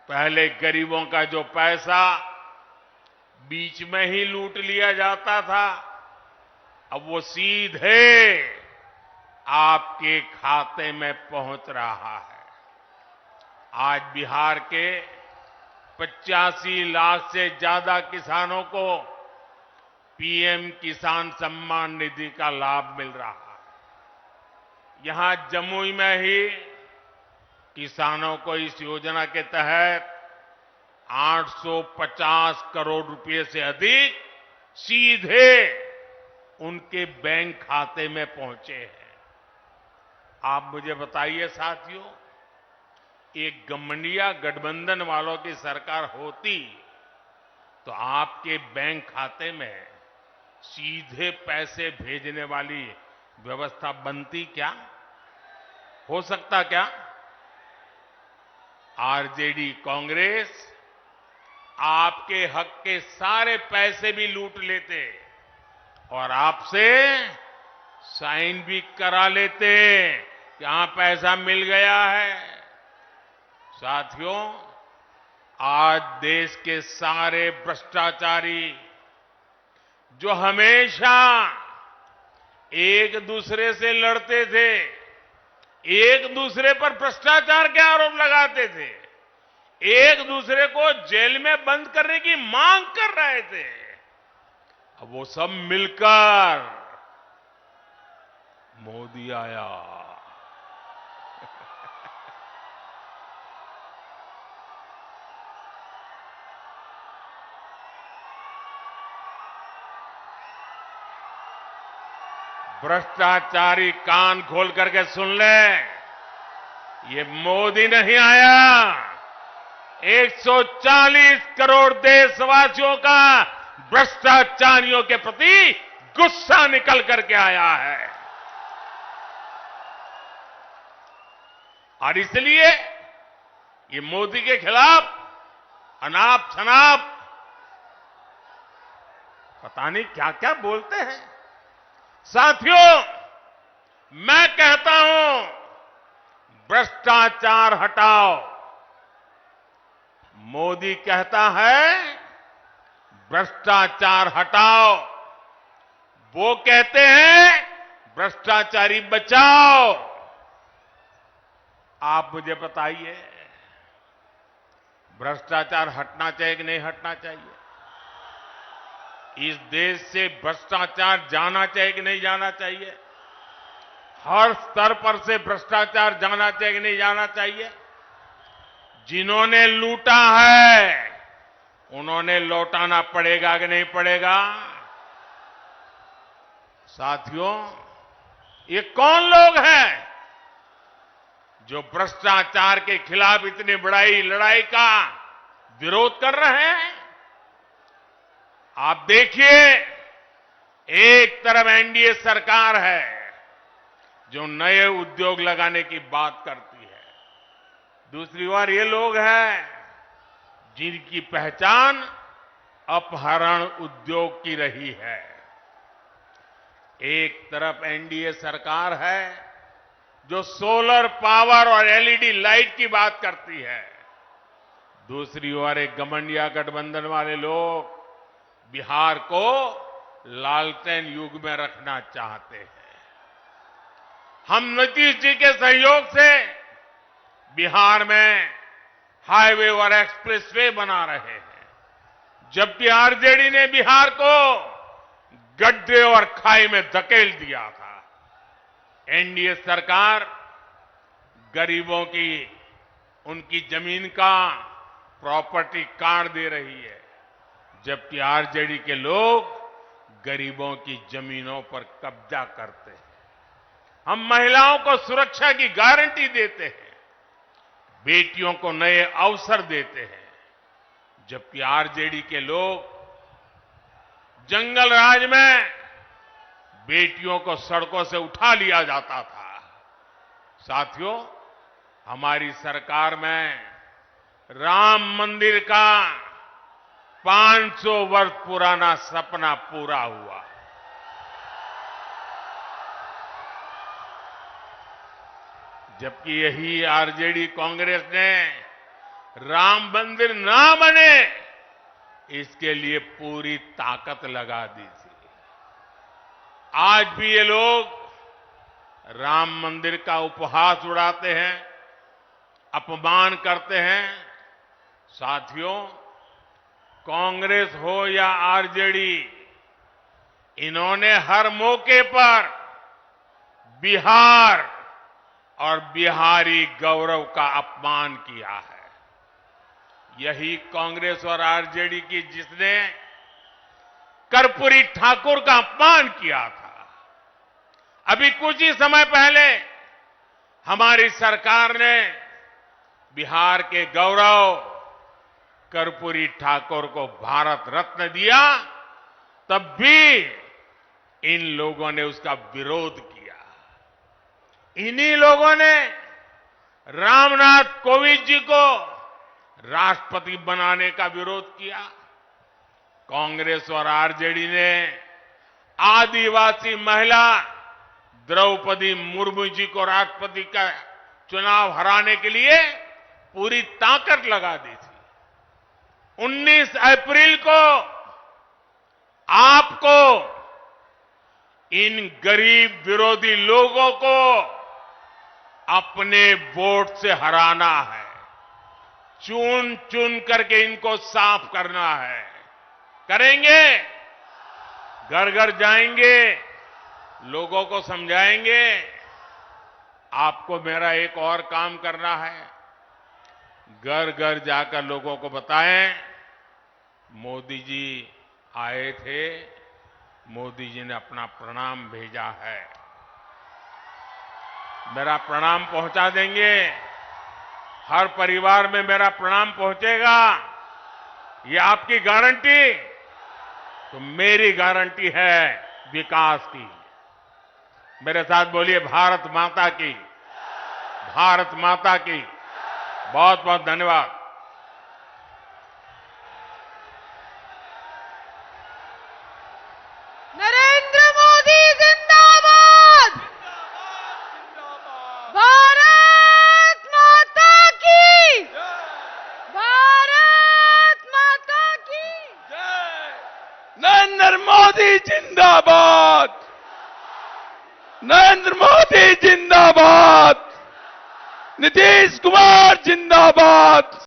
पहले गरीबों का जो पैसा बीच में ही लूट लिया जाता था, अब वो सीधे आपके खाते में पहुंच रहा है। आज बिहार के 85 लाख से ज्यादा किसानों को पीएम किसान सम्मान निधि का लाभ मिल रहा है। यहां जमुई में ही किसानों को इस योजना के तहत 850 करोड़ रुपए से अधिक सीधे उनके बैंक खाते में पहुंचे हैं। आप मुझे बताइए साथियों, एक गठबंधन गठबंधन वालों की सरकार होती तो आपके बैंक खाते में सीधे पैसे भेजने वाली व्यवस्था बनती क्या? हो सकता क्या? आरजेडी कांग्रेस आपके हक के सारे पैसे भी लूट लेते और आपसे साइन भी करा लेते कि हां पैसा मिल गया है। साथियों, आज देश के सारे भ्रष्टाचारी जो हमेशा एक दूसरे से लड़ते थे, एक दूसरे पर भ्रष्टाचार के आरोप लगाते थे, एक दूसरे को जेल में बंद करने की मांग कर रहे थे, अब वो सब मिलकर मोदी आया। भ्रष्टाचारी कान खोल करके सुन ले, ये मोदी नहीं आया, 140 करोड़ देशवासियों का भ्रष्टाचारियों के प्रति गुस्सा निकल करके आया है। और इसलिए ये मोदी के खिलाफ अनाप शनाप पता नहीं क्या क्या बोलते हैं। साथियों, मैं कहता हूं भ्रष्टाचार हटाओ। मोदी कहता है भ्रष्टाचार हटाओ, वो कहते हैं भ्रष्टाचारी बचाओ। आप मुझे बताइए, भ्रष्टाचार हटना चाहिए कि नहीं हटना चाहिए? इस देश से भ्रष्टाचार जाना चाहिए कि नहीं जाना चाहिए? हर स्तर पर से भ्रष्टाचार जाना चाहिए कि नहीं जाना चाहिए? जिन्होंने लूटा है उन्होंने लौटाना पड़ेगा कि नहीं पड़ेगा? साथियों, ये कौन लोग हैं जो भ्रष्टाचार के खिलाफ इतनी बड़ी लड़ाई का विरोध कर रहे हैं? आप देखिए, एक तरफ एनडीए सरकार है जो नए उद्योग लगाने की बात करती है, दूसरी ओर ये लोग हैं जिनकी पहचान अपहरण उद्योग की रही है। एक तरफ एनडीए सरकार है जो सोलर पावर और एलईडी लाइट की बात करती है, दूसरी ओर एक घमंडिया गठबंधन वाले लोग बिहार को लालटेन युग में रखना चाहते हैं। हम नीतीश जी के सहयोग से बिहार में हाईवे और एक्सप्रेसवे बना रहे हैं, जबकि आरजेडी ने बिहार को गड्ढे और खाई में धकेल दिया था। एनडीए सरकार गरीबों की उनकी जमीन का प्रॉपर्टी कार्ड दे रही है, जबकि आरजेडी के लोग गरीबों की जमीनों पर कब्जा करते हैं। हम महिलाओं को सुरक्षा की गारंटी देते हैं, बेटियों को नए अवसर देते हैं, जबकि आरजेडी के लोग जंगल राज में बेटियों को सड़कों से उठा लिया जाता था। साथियों, हमारी सरकार में राम मंदिर का 500 वर्ष पुराना सपना पूरा हुआ। जबकि यही आरजेडी कांग्रेस ने राम मंदिर ना बने इसके लिए पूरी ताकत लगा दी थी। आज भी ये लोग राम मंदिर का उपहास उड़ाते हैं, अपमान करते हैं। साथियों, कांग्रेस हो या आरजेडी, इन्होंने हर मौके पर बिहार और बिहारी गौरव का अपमान किया है। यही कांग्रेस और आरजेडी की जिसने कर्पूरी ठाकुर का अपमान किया था। अभी कुछ ही समय पहले हमारी सरकार ने बिहार के गौरव कर्पूरी ठाकुर को भारत रत्न दिया, तब भी इन लोगों ने उसका विरोध किया। इन्हीं लोगों ने रामनाथ कोविंद जी को राष्ट्रपति बनाने का विरोध किया। कांग्रेस और आरजेडी ने आदिवासी महिला द्रौपदी मुर्मू जी को राष्ट्रपति का चुनाव हराने के लिए पूरी ताकत लगा दी थी। 19 अप्रैल को आपको इन गरीब विरोधी लोगों को अपने वोट से हराना है। चुन चुन करके इनको साफ करना है। करेंगे? घर घर जाएंगे, लोगों को समझाएंगे। आपको मेरा एक और काम करना है। घर घर जाकर लोगों को बताएं, मोदी जी आए थे, मोदी जी ने अपना प्रणाम भेजा है। मेरा प्रणाम पहुंचा देंगे। हर परिवार में मेरा प्रणाम पहुंचेगा। ये आपकी गारंटी? तो मेरी गारंटी है विकास की। मेरे साथ बोलिए, भारत माता की, भारत माता की। बहुत बहुत धन्यवाद। नरेंद्र मोदी जिंदाबाद। भारत माता की, भारत माता की। नरेंद्र मोदी जिंदाबाद, नरेंद्र मोदी जिंदाबाद, नीतीश कुमार जिंदाबाद।